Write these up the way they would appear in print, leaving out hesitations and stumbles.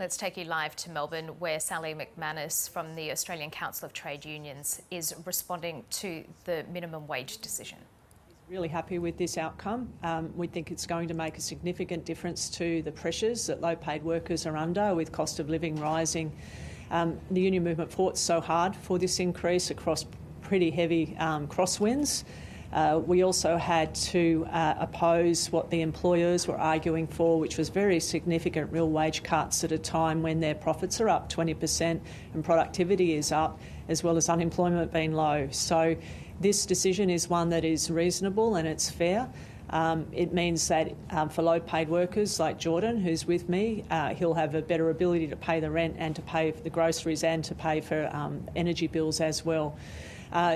Let's take you live to Melbourne, where Sally McManus from the Australian Council of Trade Unions is responding to the minimum wage decision. Really happy with this outcome. We think it's going to make a significant difference to the pressures that low-paid workers are under with cost of living rising. The union movement fought so hard for this increase across pretty heavy crosswinds. We also had to oppose what the employers were arguing for, which was very significant real wage cuts at a time when their profits are up 20% and productivity is up, as well as unemployment being low. So this decision is one that is reasonable and it's fair. It means that for low-paid workers like Jordan, who's with me, he'll have a better ability to pay the rent and to pay for the groceries and to pay for energy bills as well.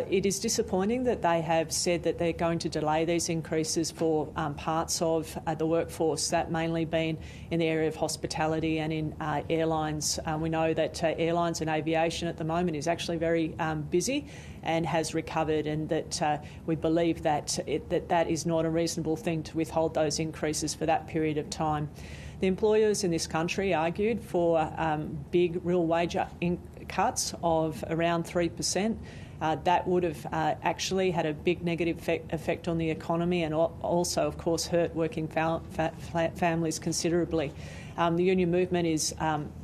It is disappointing that they have said that they're going to delay these increases for parts of the workforce, that mainly been in the area of hospitality and in airlines. We know that airlines and aviation at the moment is actually very busy and has recovered, and that we believe that that is not a reasonable thing to withhold those increases for that period of time. The employers in this country argued for big real wage cuts of around 3%. That would have actually had a big negative effect on the economy and also, of course, hurt working families considerably. The union movement is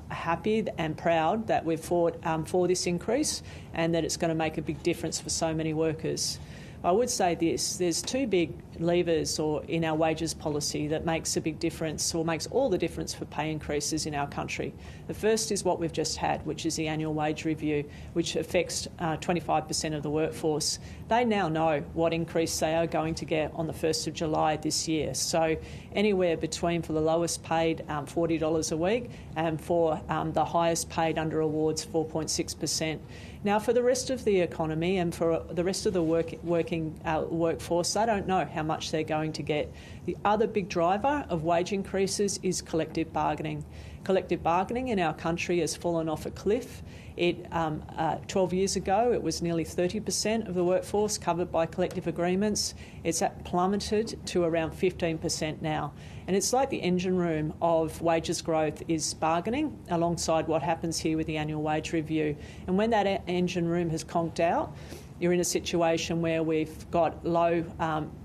happy and proud that we've fought for this increase and that it's going to make a big difference for so many workers. I would say this, there's two big levers in our wages policy that makes a big difference, or makes all the difference for pay increases in our country. The first is what we've just had, which is the annual wage review, which affects 25% of the workforce. They now know what increase they are going to get on the 1st of July this year. So anywhere between, for the lowest paid, $40 a week, and for the highest paid under awards, 4.6%. Now, for the rest of the economy and for the rest of the working workforce, they don't know how much they're going to get. The other big driver of wage increases is collective bargaining. Collective bargaining in our country has fallen off a cliff. 12 years ago, it was nearly 30% of the workforce covered by collective agreements. It's plummeted to around 15% now. And it's like the engine room of wages growth is bargaining, alongside what happens here with the annual wage review. And when that engine room has conked out, you're in a situation where we've got low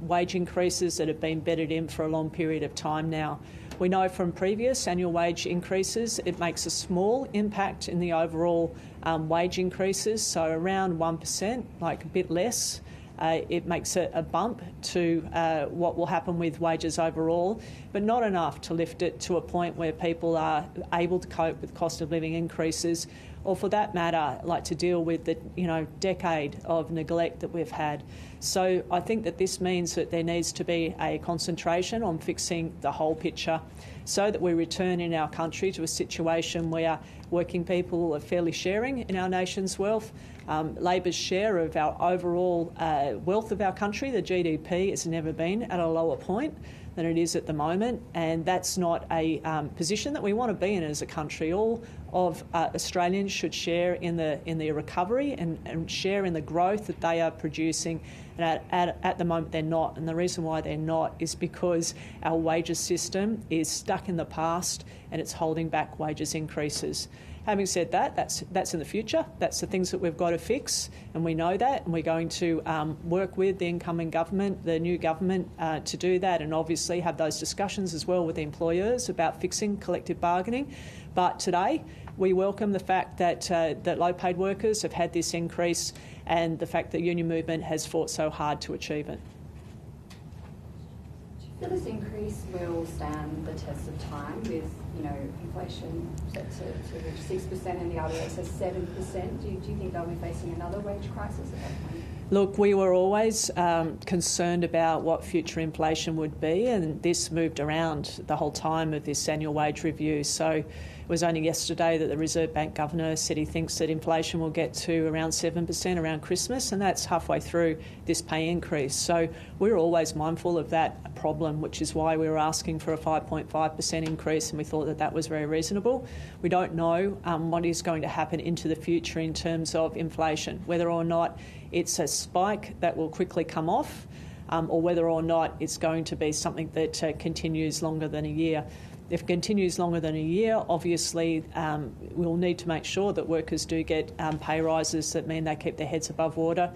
wage increases that have been bedded in for a long period of time now. We know from previous annual wage increases it makes a small impact in the overall wage increases, so around 1%, like a bit less. It makes a bump to what will happen with wages overall, but not enough to lift it to a point where people are able to cope with cost of living increases, or for that matter, like to deal with the decade of neglect that we've had. So I think that this means that there needs to be a concentration on fixing the whole picture, so that we return in our country to a situation where working people are fairly sharing in our nation's wealth. Labor's share of our overall wealth of our country, the GDP, has never been at a lower point than it is at the moment, and that's not a position that we want to be in as a country. All of Australians should share in the recovery and share in the growth that they are producing, and at the moment they're not. And the reason why they're not is because our wages system is stuck in the past and it's holding back wages increases. Having said that, that's in the future. That's the things that we've got to fix, and we know that, and we're going to work with the incoming government, the new government, to do that, and obviously have those discussions as well with the employers about fixing collective bargaining. But today, we welcome the fact that that low-paid workers have had this increase, and the fact that the union movement has fought so hard to achieve it. Do you feel this increase will stand the test of time with, inflation set to reach 6% and the RBA says 7%? Do you think they'll be facing another wage crisis at that point? Look, we were always concerned about what future inflation would be, and this moved around the whole time of this annual wage review. So it was only yesterday that the Reserve Bank Governor said he thinks that inflation will get to around 7% around Christmas, and that's halfway through this pay increase. So we're always mindful of that problem, which is why we were asking for a 5.5% increase, and we thought that that was very reasonable. We don't know what is going to happen into the future in terms of inflation, whether or not it's a spike that will quickly come off, or whether or not it's going to be something that continues longer than a year. If it continues longer than a year, obviously we'll need to make sure that workers do get pay rises that mean they keep their heads above water.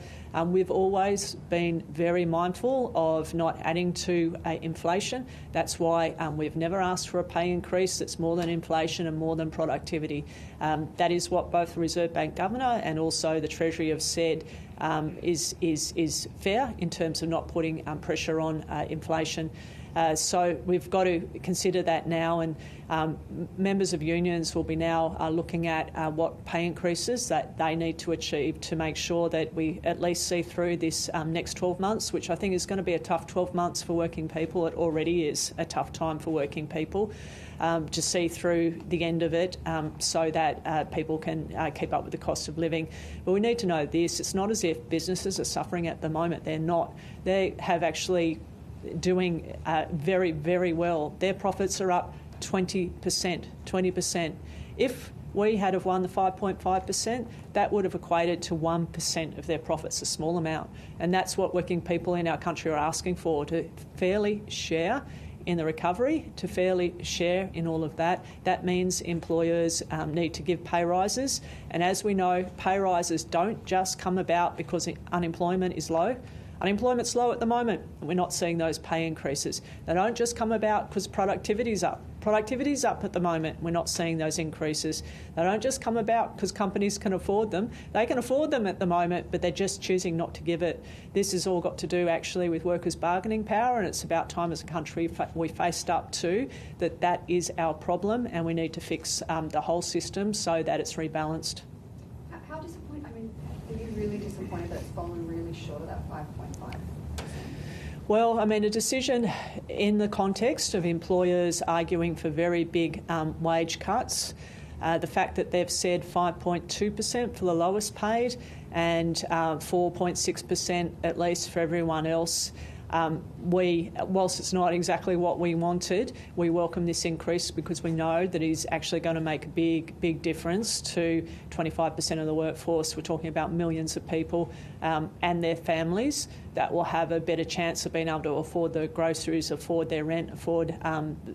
We've always been very mindful of not adding to inflation. That's why we've never asked for a pay increase that's more than inflation and more than productivity. That is what both the Reserve Bank Governor and also the Treasury have said is fair in terms of not putting pressure on inflation. So we've got to consider that now, and members of unions will be now looking at what pay increases that they need to achieve to make sure that we at least see through this next 12 months, which I think is going to be a tough 12 months for working people. It already is a tough time for working people. To see through the end of it so that people can keep up with the cost of living. But we need to know this, it's not as if businesses are suffering at the moment. They're not. They have actually doing very, very well. Their profits are up 20%. If we had have won the 5.5%, that would have equated to 1% of their profits, a small amount. And that's what working people in our country are asking for, to fairly share in the recovery, to fairly share in all of that. That means employers need to give pay rises. And as we know, pay rises don't just come about because unemployment is low. Unemployment's low at the moment, and we're not seeing those pay increases. They don't just come about because productivity's up. Productivity's up at the moment, we're not seeing those increases. They don't just come about because companies can afford them. They can afford them at the moment, but they're just choosing not to give it. This has all got to do actually with workers' bargaining power, and it's about time as a country we faced up to that is our problem, and we need to fix the whole system so that it's rebalanced. How disappointed, are you really disappointed that it's fallen really short of that 5.5%? Well, a decision in the context of employers arguing for very big wage cuts, the fact that they've said 5.2% for the lowest paid and 4.6% at least for everyone else. Whilst it's not exactly what we wanted, we welcome this increase because we know that it is actually going to make a big difference to 25% of the workforce. We're talking about millions of people and their families that will have a better chance of being able to afford the groceries, afford their rent, afford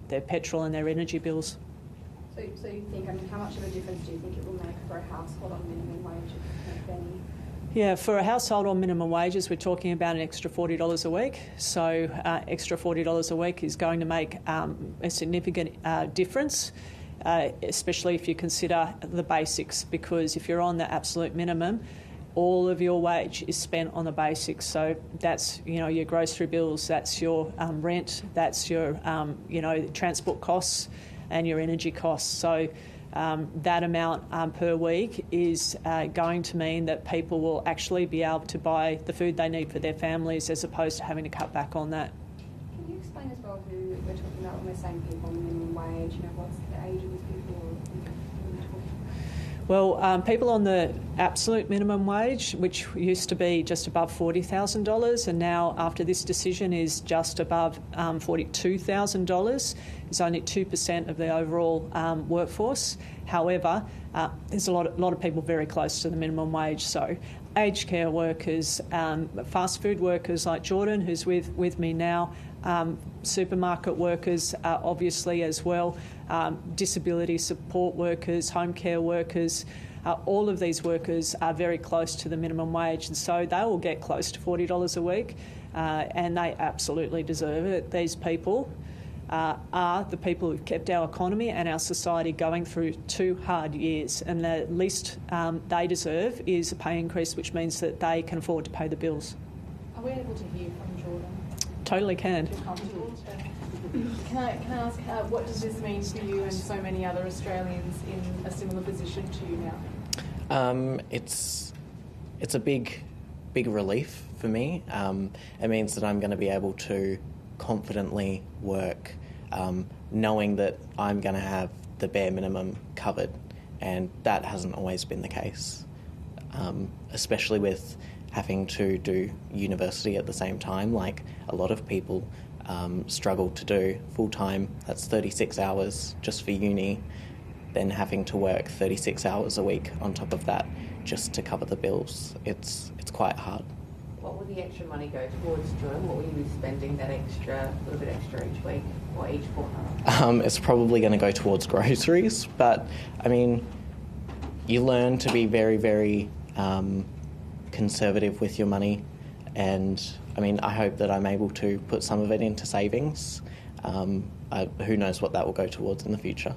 their petrol and their energy bills. So you think, how much of a difference do you think it will make for a household on minimum wage, if any? Yeah, for a household on minimum wages, we're talking about an extra $40 a week. So extra $40 a week is going to make a significant difference, especially if you consider the basics, because if you're on the absolute minimum, all of your wage is spent on the basics. So that's, your grocery bills, that's your rent, that's your, transport costs and your energy costs. So that amount per week is going to mean that people will actually be able to buy the food they need for their families as opposed to having to cut back on that. Can you explain as well who we're talking about when we're saying people on the minimum wage? What's the age of these people? Well, people on the absolute minimum wage, which used to be just above $40,000 and now after this decision is just above $42,000, is only 2% of the overall workforce. However, there's a lot of people very close to the minimum wage. So aged care workers, fast food workers like Jordan, who's with me now, supermarket workers obviously as well, disability support workers, home care workers, all of these workers are very close to the minimum wage, and so they will get close to $40 a week, and they absolutely deserve it. These people are the people who've kept our economy and our society going through 2 hard years, and the least they deserve is a pay increase, which means that they can afford to pay the bills. Are we able to hear from Jordan? Totally can. Can I ask, what does this mean for you and so many other Australians in a similar position to you now? It's a big relief for me. It means that I'm going to be able to confidently work, knowing that I'm going to have the bare minimum covered, and that hasn't always been the case, especially with having to do university at the same time, like a lot of people struggle to do full-time. That's 36 hours just for uni, then having to work 36 hours a week on top of that just to cover the bills. It's quite hard. What will the extra money go towards, Jordan? What will you be spending that little bit extra each week? or each fortnight? It's probably going to go towards groceries, but I mean, you learn to be very, very conservative with your money, and I mean, I hope that I'm able to put some of it into savings. Who knows what that will go towards in the future.